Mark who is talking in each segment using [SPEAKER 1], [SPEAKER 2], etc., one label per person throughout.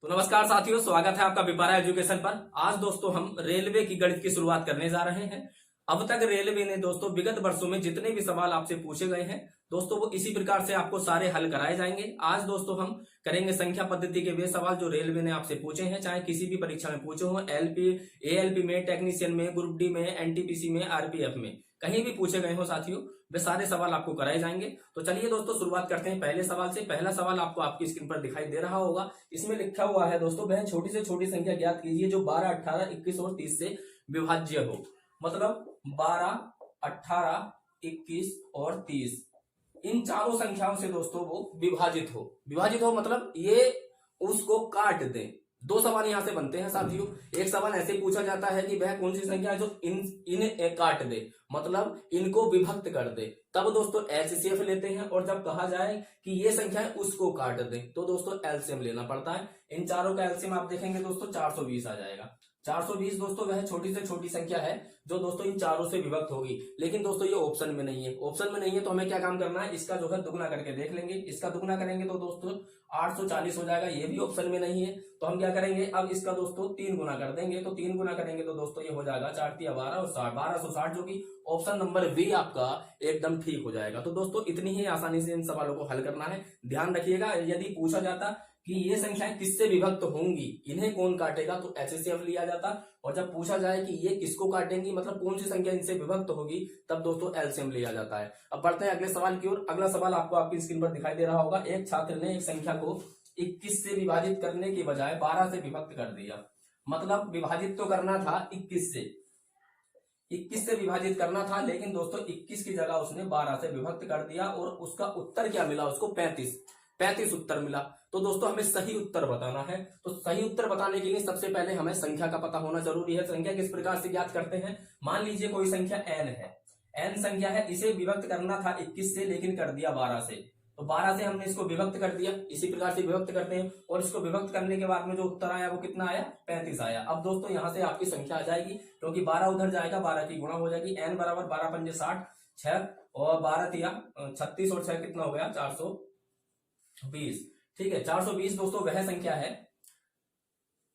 [SPEAKER 1] तो नमस्कार साथियों, स्वागत है आपका विपारा एजुकेशन पर। आज दोस्तों हम रेलवे की गणित की शुरुआत करने जा रहे हैं। अब तक रेलवे ने दोस्तों विगत वर्षों में जितने भी सवाल आपसे पूछे गए हैं दोस्तों वो इसी प्रकार से आपको सारे हल कराए जाएंगे। आज दोस्तों हम करेंगे संख्या पद्धति के वे सवाल जो रेलवे ने आपसे पूछे हैं, चाहे किसी भी परीक्षा में पूछे हो, एलपी, एएलपी में, टेक्नीशियन में, ग्रुप डी में, एनटीपीसी में, आरपीएफ में, कहीं भी पूछे गए हो साथियों, वे सारे सवाल आपको कराए जाएंगे। तो चलिए दोस्तों शुरुआत करते हैं पहले सवाल से। पहला सवाल आपको आपकी स्क्रीन पर दिखाई दे रहा होगा। इसमें लिखा हुआ है दोस्तों, वह छोटी से छोटी संख्या ज्ञात कीजिए जो 12, 18, 21 और 30 से विभाज्य हो। मतलब 12, 18, 21 और 30 इन चारों संख्याओं से दोस्तों वो विभाजित हो मतलब ये उसको काट दे। दो सवाल यहां से बनते हैं साथियों। एक सवाल ऐसे पूछा जाता है कि वह कौन सी संख्या है जो इन्हें काट दे, मतलब इनको विभक्त कर दे, तब दोस्तों एचसीएफ लेते हैं। और जब कहा जाए कि ये संख्या है उसको काट दे तो दोस्तों एलसीएम लेना पड़ता है। इन चारों का एलसीएम आप देखेंगे दोस्तों 420 आ जाएगा। 420 दोस्तों वह छोटी से छोटी संख्या है जो दोस्तों इन चारों से विभक्त होगी। लेकिन दोस्तों ये ऑप्शन में नहीं है। ऑप्शन में नहीं है तो हमें क्या काम करना है, इसका जो है दुगना करके देख लेंगे। इसका दुगना करेंगे तो दोस्तों 840 हो जाएगा। ये भी ऑप्शन में नहीं है तो हम क्या करेंगे, अब इसका दोस्तों 3 गुना कर देंगे। तो 3 गुना करेंगे तो दोस्तों ये हो जाएगा 4 × 12 और 60, 1260, जो कि ऑप्शन नंबर बी आपका एकदम ठीक हो जाएगा। तो दोस्तों इतनी ही आसानी से इन सवालों को हल करना है। ध्यान रखिएगा, यदि पूछा जाता कि ये संख्याएं किससे विभक्त होंगी, इन्हें कौन काटेगा, तो एचसीएफ लिया जाता। और जब पूछा जाए कि ये किसको काटेंगी, मतलब कौन सी संख्या इनसे विभक्त होगी, तब दोस्तों एलसीएम लिया जाता है। अब बढ़ते हैं अगले सवाल की ओर। अगला सवाल आपको आपकी स्क्रीन पर दिखाई दे रहा होगा। एक छात्र ने एक संख्या को 21 से विभाजित करने के बजाय 12 से विभक्त कर दिया। मतलब विभाजित तो करना था 21 से विभाजित करना था, लेकिन दोस्तों 21 की जगह उसने 12 से विभक्त कर दिया। और उसका उत्तर क्या मिला उसको, 35 उत्तर मिला। तो दोस्तों हमें सही उत्तर बताना है। तो सही उत्तर बताने के लिए सबसे पहले हमें संख्या का पता होना जरूरी है। संख्या किस प्रकार से ज्ञात करते हैं, मान लीजिए कोई संख्या n है, n संख्या है, इसे विभक्त करना था 21 से, लेकिन कर दिया 12 से। तो 12 से हमने इसको विभक्त कर दिया, इसी प्रकार से विभक्त करते हैं। और इसको विभक्त करने के बाद में जो उत्तर आया वो कितना आया, 35 आया। अब दोस्तों यहां से आपकी संख्या आ जाएगी, क्योंकि 12 उधर जाएगा, 12 की गुणा हो जाएगी। n बराबर 12 पंजे 60, 6 और 12 तिया 36 और 6 कितना हो गया, 420। ठीक है, 420 दोस्तों वह संख्या है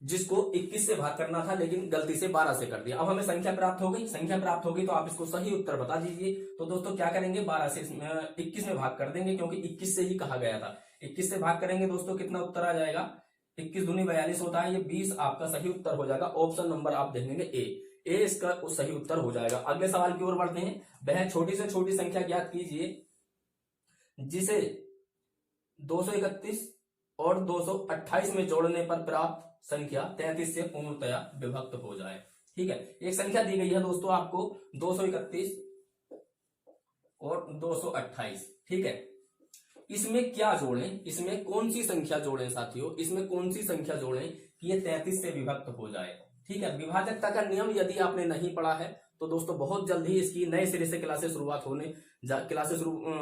[SPEAKER 1] जिसको 21 से भाग करना था, लेकिन गलती से 12 से कर दिया। अब हमें संख्या प्राप्त हो गई। संख्या प्राप्त होगी तो आप इसको सही उत्तर बता दीजिए। तो दोस्तों क्या करेंगे, 12 से 21 में भाग कर देंगे, क्योंकि 21 से ही कहा गया था। 21 से भाग करेंगे दोस्तों, कितना उत्तर आ जाएगा, 21 दूनी 42 होता है। ये 20 आपका सही उत्तर हो जाएगा। ऑप्शन नंबर आप देखेंगे ए इसका सही उत्तर हो जाएगा। अगले सवाल की ओर बढ़ते हैं। वह छोटी से छोटी संख्या ज्ञात कीजिए जिसे 231 और 228 में जोड़ने पर प्राप्त संख्या 33 से पूर्णतया विभक्त हो जाए। ठीक है, एक संख्या दी गई है दोस्तों आपको 231 और 228। ठीक है, इसमें क्या जोड़ें, इसमें कौन सी संख्या जोड़ें साथियों, इसमें कौन सी संख्या जोड़ें कि ये 33 से विभक्त हो जाए। ठीक है, विभाजकता का नियम यदि आपने नहीं पढ़ा है तो दोस्तों बहुत जल्द ही इसकी नए सिरे से क्लासेस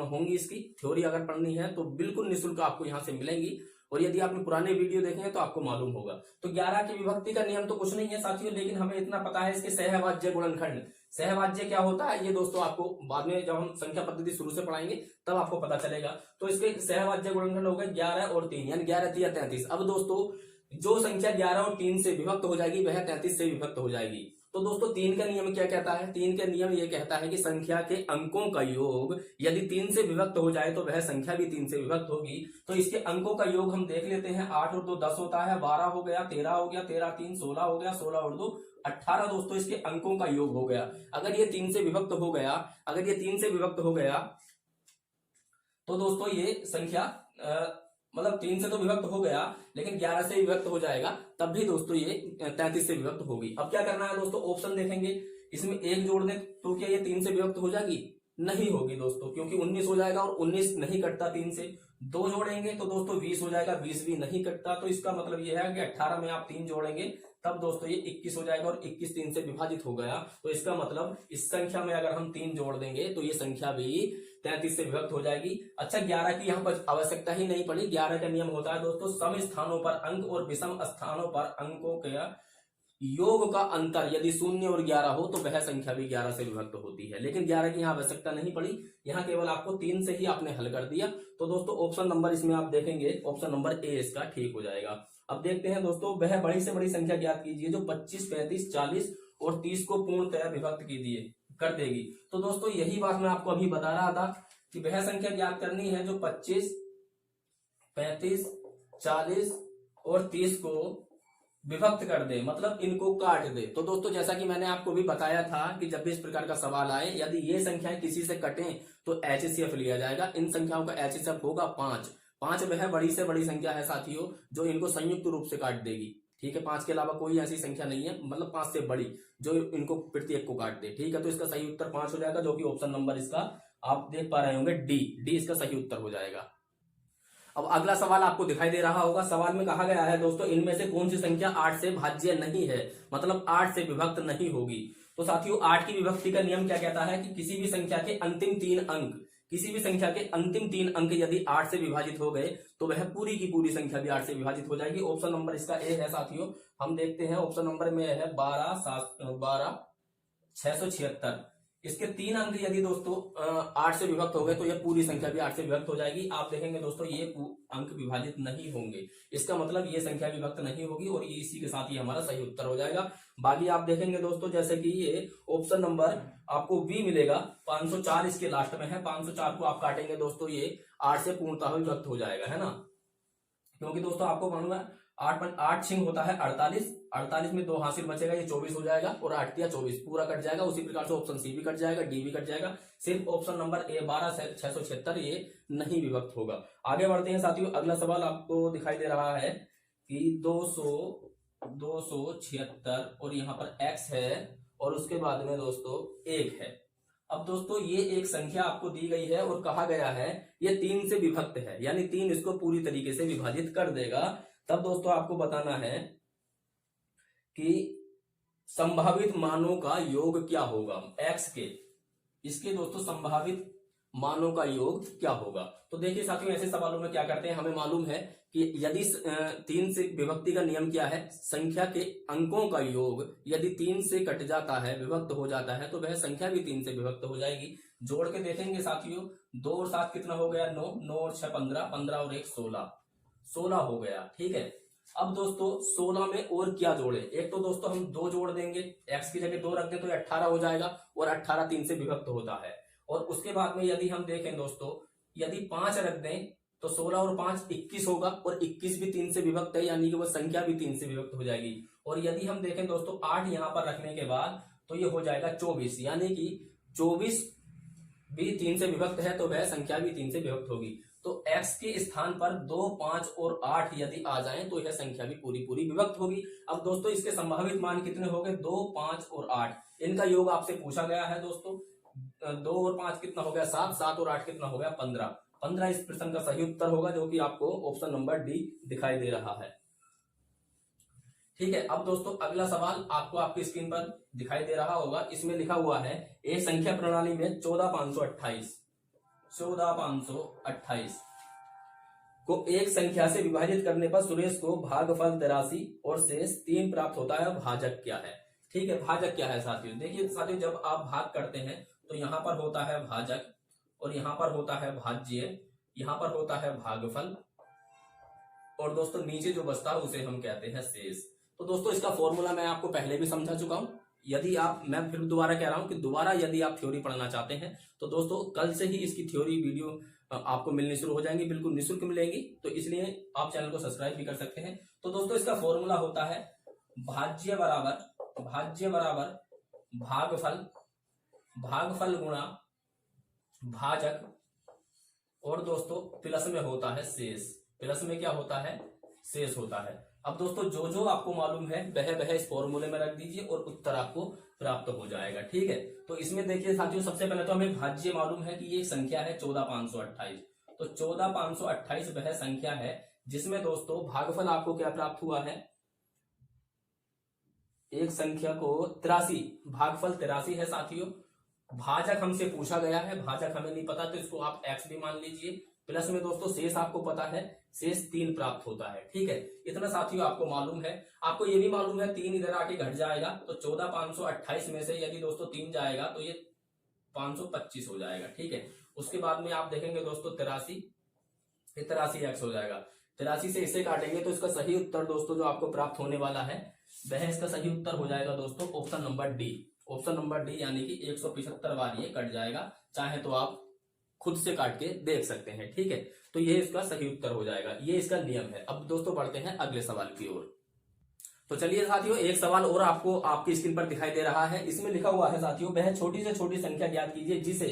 [SPEAKER 1] होंगी। इसकी थ्योरी अगर पढ़नी है तो बिल्कुल निःशुल्क आपको यहाँ से मिलेंगी। और यदि आपने पुराने वीडियो देखे हैं तो आपको मालूम होगा। तो 11 की विभक्ति का नियम तो कुछ नहीं है साथियों, लेकिन हमें इतना पता है इसके सहवाज्य गुणनखंड। सहवाज्य क्या होता है ये दोस्तों आपको बाद में जब हम संख्या पद्धति शुरू से पढ़ाएंगे तब आपको पता चलेगा। तो इसके सहवाज्य गुणनखंड हो गए 11 और 3, यानी 11 या 33। अब दोस्तों जो संख्या 11 और 3 से विभक्त हो जाएगी वह 33 से विभक्त हो जाएगी। तो दोस्तों 3 का नियम क्या कहता है, 3 का नियम ये कहता है कि संख्या के अंकों का योग यदि 3 से विभक्त हो जाए तो वह संख्या भी 3 से विभक्त होगी। तो इसके अंकों का योग हम देख लेते हैं। 8 और 2 10 होता है, 12 हो गया, 13 हो गया, 13 3 16 हो गया, 16 और 2 18 दोस्तों इसके अंकों का योग हो गया। अगर ये 3 से विभक्त हो गया, तो दोस्तों ये संख्या मतलब 3 से तो विभक्त हो गया, लेकिन 11 से विभक्त हो जाएगा, तब भी दोस्तों ये 33 से विभक्त होगी। अब क्या करना है दोस्तों, ऑप्शन देखेंगे। इसमें 1 जोड़ दें तो क्या ये 3 से विभक्त हो जाएगी, नहीं होगी दोस्तों, क्योंकि 19 हो जाएगा और 19 नहीं कटता 3 से। 2 जोड़ेंगे तो दोस्तों 20 हो जाएगा, 20 भी नहीं कटता। तो इसका मतलब ये है कि 18 में आप 3 जोड़ेंगे तब दोस्तों ये 21 हो जाएगा, और 21 3 से विभाजित हो गया। तो इसका मतलब इस संख्या में अगर हम 3 जोड़ देंगे तो ये संख्या भी 33 से विभक्त हो जाएगी। अच्छा, 11 की यहाँ पर आवश्यकता ही नहीं पड़ी। 11 का नियम होता है दोस्तों सम स्थानों पर अंक और विषम स्थानों पर अंकों के योग का अंतर यदि 0 और 11 हो तो वह संख्या भी 11 से विभक्त होती है। लेकिन 11 की यहाँ आवश्यकता नहीं पड़ी, यहाँ केवल आपको 3 से ही आपने हल कर दिया। तो दोस्तों ऑप्शन नंबर इसमें आप देखेंगे, ऑप्शन नंबर ए इसका ठीक हो जाएगा। अब देखते हैं दोस्तों, वह बड़ी से बड़ी संख्या ज्ञात कीजिए जो 25, 35, 40 और 30 को पूर्णतः विभक्त कीजिए कर देगी। तो दोस्तों यही बात मैं आपको अभी बता रहा था कि वह संख्या ज्ञात करनी है जो 25, 35, 40 और 30 को विभक्त कर दे, मतलब इनको काट दे। तो दोस्तों जैसा कि मैंने आपको भी बताया था कि जब भी इस प्रकार का सवाल आए, यदि ये संख्याएं किसी से कटें तो HCF लिया जाएगा। इन संख्याओं का HCF होगा 5। 5 वह बड़ी से बड़ी संख्या है साथियों जो इनको संयुक्त रूप से काट देगी। ठीक है, 5 के अलावा कोई ऐसी संख्या नहीं है, मतलब 5 से बड़ी जो इनको प्रत्येक को काट दे। ठीक है, तो इसका सही उत्तर 5 हो जाएगा, जो कि ऑप्शन नंबर इसका आप देख पा रहे होंगे डी इसका सही उत्तर हो जाएगा। अब अगला सवाल आपको दिखाई दे रहा होगा। सवाल में कहा गया है दोस्तों, इनमें से कौन सी संख्या 8 से भाज्य नहीं है, मतलब 8 से विभक्त नहीं होगी। तो साथियों 8 की विभक्ति का नियम क्या कहता है कि किसी भी संख्या के अंतिम 3 अंक यदि 8 से विभाजित हो गए तो वह पूरी की पूरी संख्या भी 8 से विभाजित हो जाएगी। ऑप्शन नंबर इसका ए है साथियों। हम देखते हैं ऑप्शन नंबर में है 12,676। इसके 3 अंक यदि दोस्तों 8 से विभक्त हो गए तो यह पूरी संख्या भी 8 से विभक्त हो जाएगी। आप देखेंगे दोस्तों ये अंक विभाजित नहीं होंगे, इसका मतलब ये संख्या विभक्त नहीं होगी और ये इसी के साथ ही हमारा सही उत्तर हो जाएगा। बाकी आप देखेंगे दोस्तों जैसे कि ये ऑप्शन नंबर आपको बी मिलेगा, 504 इसके लास्ट में है। 504 को आप काटेंगे दोस्तों ये 8 से पूर्णतः विभक्त हो जाएगा, है ना। क्योंकि दोस्तों आपको मालूम है 8 छिंग होता है 48 में 2 हासिल बचेगा, ये 24 हो जाएगा और 8 या 24 पूरा कट जाएगा। उसी प्रकार से ऑप्शन सी भी कट जाएगा, डी भी कट जाएगा। सिर्फ ऑप्शन नंबर ए 12,676 ये नहीं विभक्त होगा। आगे बढ़ते हैं साथियों। अगला सवाल आपको दिखाई दे रहा है कि 276 और यहाँ पर x है और उसके बाद में दोस्तों 1 है। अब दोस्तों ये एक संख्या आपको दी गई है और कहा गया है ये 3 से विभक्त है, यानी 3 इसको पूरी तरीके से विभाजित कर देगा। तब दोस्तों आपको बताना है कि संभावित मानों का योग क्या होगा x के, इसके दोस्तों संभावित मानों का योग क्या होगा। तो देखिए साथियों ऐसे सवालों में क्या करते हैं, हमें मालूम है कि यदि 3 से विभक्ति का नियम क्या है, संख्या के अंकों का योग यदि 3 से कट जाता है, विभक्त हो जाता है, तो वह संख्या भी 3 से विभक्त हो जाएगी। जोड़ के देखेंगे साथियों, 2 और 7 कितना हो गया, 9, 9 और 6 15, 15 और 1 16 हो गया। ठीक है, अब दोस्तों 16 में और क्या जोड़े, एक तो दोस्तों हम 2 जोड़ देंगे, x की जगह 2 रख दें तो 18 हो जाएगा और 18 3 से विभक्त होता है। और उसके बाद में यदि हम देखें दोस्तों, यदि 5 रख दें तो 16 और 5 21 होगा और 21 भी 3 से विभक्त है, यानी कि वह संख्या भी 3 से विभक्त हो जाएगी। और यदि हम देखें दोस्तों 8 यहां पर रखने के बाद तो ये हो जाएगा 24, यानी कि 24 भी 3 से विभक्त है तो वह संख्या भी 3 से विभक्त होगी। तो x के स्थान पर 2, 5 और 8 यदि आ जाएं तो यह संख्या भी पूरी पूरी विभक्त होगी। अब दोस्तों इसके संभावित मान कितने हो गए, 2, 5 और 8, इनका योग आपसे पूछा गया है दोस्तों। 2 और 5 कितना हो गया 7, 7 और 8 कितना हो गया 15, 15 इस प्रश्न का सही उत्तर होगा, जो कि आपको ऑप्शन नंबर डी दिखाई दे रहा है। ठीक है, अब दोस्तों अगला सवाल आपको आपकी स्क्रीन पर दिखाई दे रहा होगा। इसमें लिखा हुआ है एक संख्या प्रणाली में 14528 को एक संख्या से विभाजित करने पर सुरेश को भागफल 83 और शेष 3 प्राप्त होता है। भाजक क्या है। ठीक है, भाजक क्या है साथियों, देखिए साथियों जब आप भाग करते हैं तो यहां पर होता है भाजक और यहां पर होता है भाज्य, यहां पर होता है भागफल और दोस्तों नीचे जो बचता है उसे हम कहते हैं शेष। तो दोस्तों इसका फॉर्मूला मैं आपको पहले भी समझा चुका हूं। यदि आप, मैं फिर दोबारा कह रहा हूं कि दोबारा यदि आप थ्योरी पढ़ना चाहते हैं तो दोस्तों कल से ही इसकी थ्योरी वीडियो आपको मिलनी शुरू हो जाएंगी, बिल्कुल निःशुल्क मिलेंगी। तो इसलिए आप चैनल को सब्सक्राइब भी कर सकते हैं। तो दोस्तों इसका फॉर्मूला होता है भाज्य बराबर भागफल गुणा भाजक और दोस्तों प्लस में होता है शेष। प्लस में क्या होता है, शेष होता है। अब दोस्तों जो जो आपको मालूम है वह इस फॉर्मूले में रख दीजिए और उत्तर आपको प्राप्त हो जाएगा। ठीक है, तो इसमें देखिए साथियों सबसे पहले तो हमें भाज्य मालूम है कि ये संख्या है 14528। तो 14528 वह संख्या है जिसमें दोस्तों भागफल आपको क्या प्राप्त हुआ है, एक संख्या को 83, भागफल 83 है साथियों। भाजक हमसे पूछा गया है, भाजक हमें नहीं पता तो इसको आप x भी मान लीजिए। प्लस में दोस्तों शेष आपको पता है, शेष 3 प्राप्त होता है। ठीक है, इतना साथियों आपको मालूम है। आपको ये भी मालूम है 3 इधर आके घट जाएगा तो 14528 में से यदि दोस्तों 3 जाएगा तो ये 525 हो जाएगा। ठीक है, उसके बाद में आप देखेंगे दोस्तों 83 x हो जाएगा। 83 से इसे काटेंगे तो इसका सही उत्तर दोस्तों जो आपको प्राप्त होने वाला है वह इसका सही उत्तर हो जाएगा दोस्तों option number D. Option number D यानी कि 175 बार ये कट जाएगा। चाहे तो आप खुद से काट के देख सकते हैं, ठीक है। तो ये इसका सही उत्तर हो जाएगा, ये इसका नियम है। अब दोस्तों बढ़ते हैं अगले सवाल की ओर। तो चलिए साथियों एक सवाल और आपको आपकी स्क्रीन पर दिखाई दे रहा है। इसमें लिखा हुआ है साथियों, वह छोटी से छोटी संख्या ज्ञात कीजिए जिसे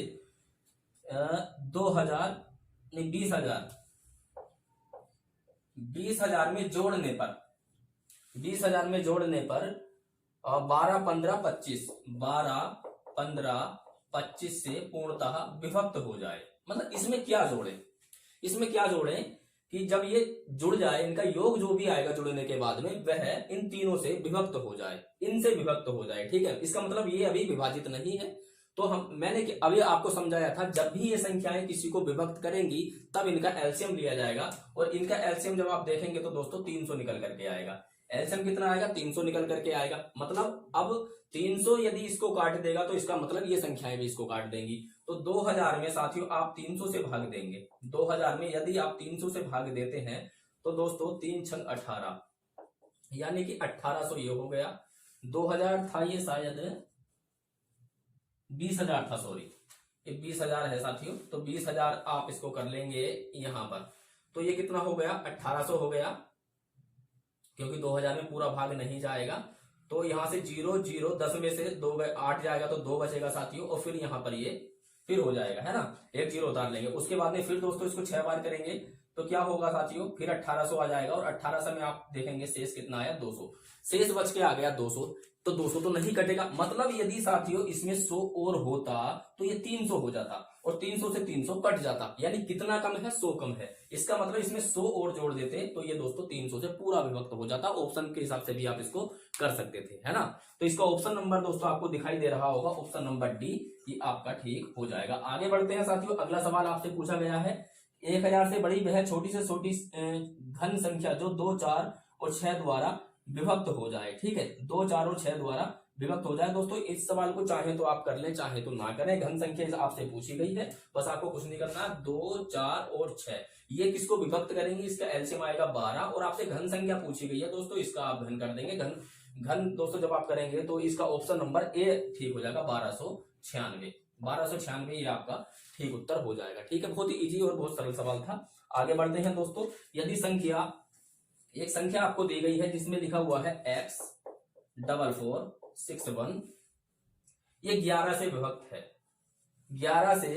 [SPEAKER 1] 20,000 में जोड़ने पर 20,000 में जोड़ने पर 12, 15, 25 से पूर्णतः विभक्त हो जाए। मतलब इसमें क्या जोड़े, इसमें क्या जोड़े कि जब ये जुड़ जाए, इनका योग जो भी आएगा जुड़ने के बाद में वह इन तीनों से विभक्त हो जाए, इनसे विभक्त हो जाए, ठीक है। इसका मतलब ये अभी विभाजित नहीं है। तो मैंने अभी आपको समझाया था जब भी ये संख्याएं किसी को विभक्त करेंगी तब इनका एलसीएम लिया जाएगा, और इनका एलसीएम जब आप देखेंगे तो दोस्तों 300 निकल करके आएगा। एलसीएम कितना आएगा, 300 निकल करके आएगा। मतलब अब 300 यदि इसको काट देगा तो इसका मतलब ये संख्याएं भी इसको काट देंगी। तो 2000 में साथियों आप 300 से भाग देंगे। 2000 में यदि आप 300 से भाग देते हैं तो दोस्तों 3 छंग 18 यानी कि 1800 ये हो गया। 2000 था ये शायद 20,000 था, सॉरी ये 20,000 है साथियों। तो 20,000 आप इसको कर लेंगे यहां पर, तो ये कितना हो गया, 1800 हो गया, क्योंकि 2000 में पूरा भाग नहीं जाएगा। तो यहां से 0 0 10 में से 2 8 जाएगा तो 2 बचेगा साथियों, और फिर यहां पर ये फिर हो जाएगा, है ना, एक 0 उतार लेंगे। उसके बाद में फिर दोस्तों इसको 6 बार करेंगे तो क्या होगा साथियों, फिर 1800 आ जाएगा, और 1800 में आप देखेंगे शेष कितना आया, 200। शेष बच के आ गया 200, तो 200 तो नहीं कटेगा। मतलब यदि साथियों इसमें 100 और होता तो ये 300 हो जाता, और 300 से 300 कट जाता, यानी कितना कम है, 100 कम है। इसका मतलब इसमें 100 और जोड़ देते तो ये दोस्तों 300 से पूरा विभक्त हो जाता। ऑप्शन के हिसाब से भी आप इसको कर सकते थे, है ना। तो इसका ऑप्शन नंबर दोस्तों आपको दिखाई दे रहा होगा, ऑप्शन नंबर डी, ये आपका ठीक हो जाएगा। आगे बढ़ते हैं साथियों। अगला सवाल आपसे पूछा गया है, 1000 से बड़ी वह छोटी से छोटी घन संख्या जो 2, 4 और 6 द्वारा विभक्त हो जाए, ठीक है। 2, 4 और 6 द्वारा विभक्त हो जाए। दोस्तों इस सवाल को चाहे तो आप कर लें, चाहे तो ना करें। घन संख्या आपसे पूछी गई है, बस आपको कुछ नहीं करना। 2, 4 और 6 ये किसको विभक्त करेंगे, इसका एलसीएम आएगा 12, और आपसे घन संख्या पूछी गई है दोस्तों, इसका आप घन कर देंगे। घन दोस्तों जब आप करेंगे तो इसका ऑप्शन नंबर ए ठीक हो जाएगा, 1296। 1296 ये आपका ठीक उत्तर हो जाएगा, ठीक है। बहुत ही इजी और बहुत सरल सवाल था। आगे बढ़ते हैं दोस्तों। यदि एक संख्या आपको दी गई है जिसमें लिखा हुआ है x4461, ये 11 से विभक्त है, 11 से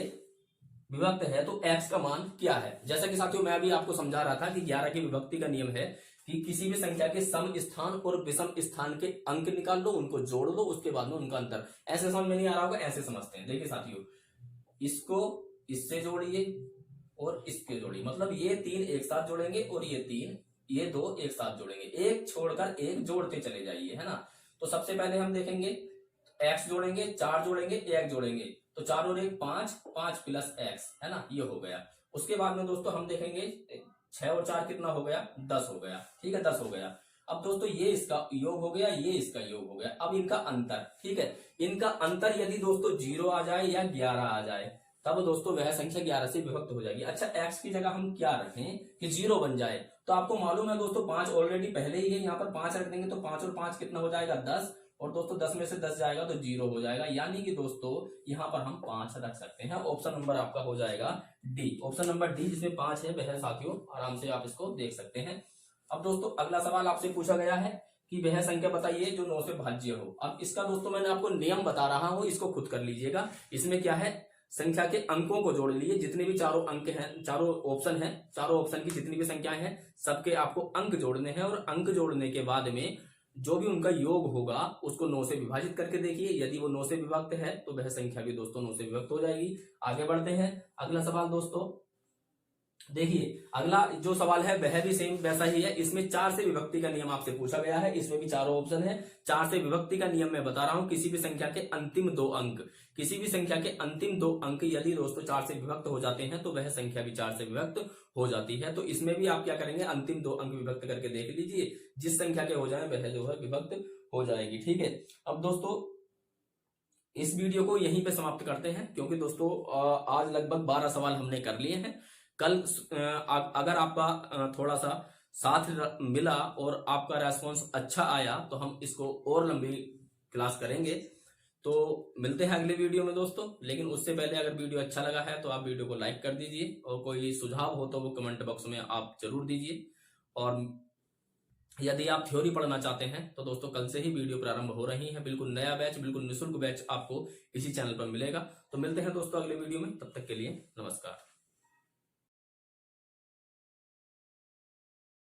[SPEAKER 1] विभक्त है, तो x का मान क्या है। जैसा कि साथियों मैं अभी आपको समझा रहा था कि 11 की विभक्ति का नियम है कि किसी भी संख्या के सम स्थान और विषम स्थान के अंक निकाल लो, उनको जोड़ लो, उसके बाद में उनका अंतर। ऐसे समझ में नहीं आ रहा होगा, ऐसे समझते हैं। देखिए साथियों, इसको इससे जोड़िए और इसके जोड़िए, मतलब ये 3 एक साथ जोड़ेंगे और ये 3 ये 2 एक साथ जोड़ेंगे, एक छोड़कर एक जोड़ते चले जाइए, है ना। तो सबसे पहले हम देखेंगे x जोड़ेंगे, 4 जोड़ेंगे, 1 जोड़ेंगे, तो 4 और 1 5, 5 प्लस x, है ना, ये हो गया। उसके बाद में दोस्तों हम देखेंगे 6 और 4 कितना हो गया, 10 हो गया, ठीक है, 10 हो गया। अब दोस्तों ये इसका योग हो गया, ये इसका योग हो गया। अब इनका अंतर, ठीक है, इनका अंतर यदि दोस्तों 0 आ जाए या 11 आ जाए तब दोस्तों वह संख्या 11 से विभक्त हो जाएगी। अच्छा, x की जगह हम क्या रखें कि 0 बन जाए, तो आपको मालूम है दोस्तों 5 ऑलरेडी पहले ही है, यहाँ पर 5 रख देंगे तो 5 और 5 कितना हो जाएगा, 10, और दोस्तों 10 में से 10 जाएगा तो 0 हो जाएगा, यानी कि दोस्तों यहाँ पर हम 5 रख सकते हैं। ऑप्शन नंबर आपका हो जाएगा डी। ऑप्शन नंबर डी जिसमें 5 है वह साथियों आराम से आप इसको देख सकते हैं। अब दोस्तों अगला सवाल आपसे पूछा गया है कि वह संख्या बताइए जो 9 से भाज्य हो। अब इसका दोस्तों मैंने आपको नियम बता रहा हूं, इसको खुद कर लीजिएगा। इसमें क्या है, संख्या के अंकों को जोड़ लीजिए, जितने भी चारों अंक हैं, चारों ऑप्शन हैं, चारों ऑप्शन की जितनी भी संख्याएं हैं सबके आपको अंक जोड़ने हैं, और अंक जोड़ने के बाद में जो भी उनका योग होगा उसको 9 से विभाजित करके देखिए। यदि वो 9 से विभक्त है तो वह संख्या भी दोस्तों 9 से विभक्त हो जाएगी। आगे बढ़ते हैं। अगला सवाल दोस्तों देखिए, अगला जो सवाल है वह भी सेम वैसा ही है। इसमें 4 से विभक्ति का नियम आपसे पूछा गया है। इसमें भी चारों ऑप्शन है। 4 से विभक्ति का नियम मैं बता रहा हूं, किसी भी संख्या के अंतिम 2 अंक, किसी भी संख्या के अंतिम 2 अंक यदि दोस्तों 4 से विभक्त हो जाते हैं तो वह संख्या भी 4 से विभक्त हो जाती है। तो इसमें भी आप क्या करेंगे, अंतिम 2 अंक विभक्त करके देख लीजिए, जिस संख्या के हो जाए वह जो है विभक्त हो जाएगी, ठीक है। अब दोस्तों इस वीडियो को यहीं पे समाप्त करते हैं, क्योंकि दोस्तों आज लगभग 12 सवाल हमने कर लिए हैं। कल अगर आपका थोड़ा सा साथ मिला और आपका रेस्पॉन्स अच्छा आया तो हम इसको और लंबी क्लास करेंगे। तो मिलते हैं अगले वीडियो में दोस्तों, लेकिन उससे पहले अगर वीडियो अच्छा लगा है तो आप वीडियो को लाइक कर दीजिए और कोई सुझाव हो तो वो कमेंट बॉक्स में आप जरूर दीजिए। और यदि आप थ्योरी पढ़ना चाहते हैं तो दोस्तों कल से ही वीडियो प्रारंभ हो रही है, बिल्कुल नया बैच, बिल्कुल निःशुल्क बैच आपको इसी चैनल पर मिलेगा। तो मिलते हैं दोस्तों अगले वीडियो में, तब तक के लिए नमस्कार।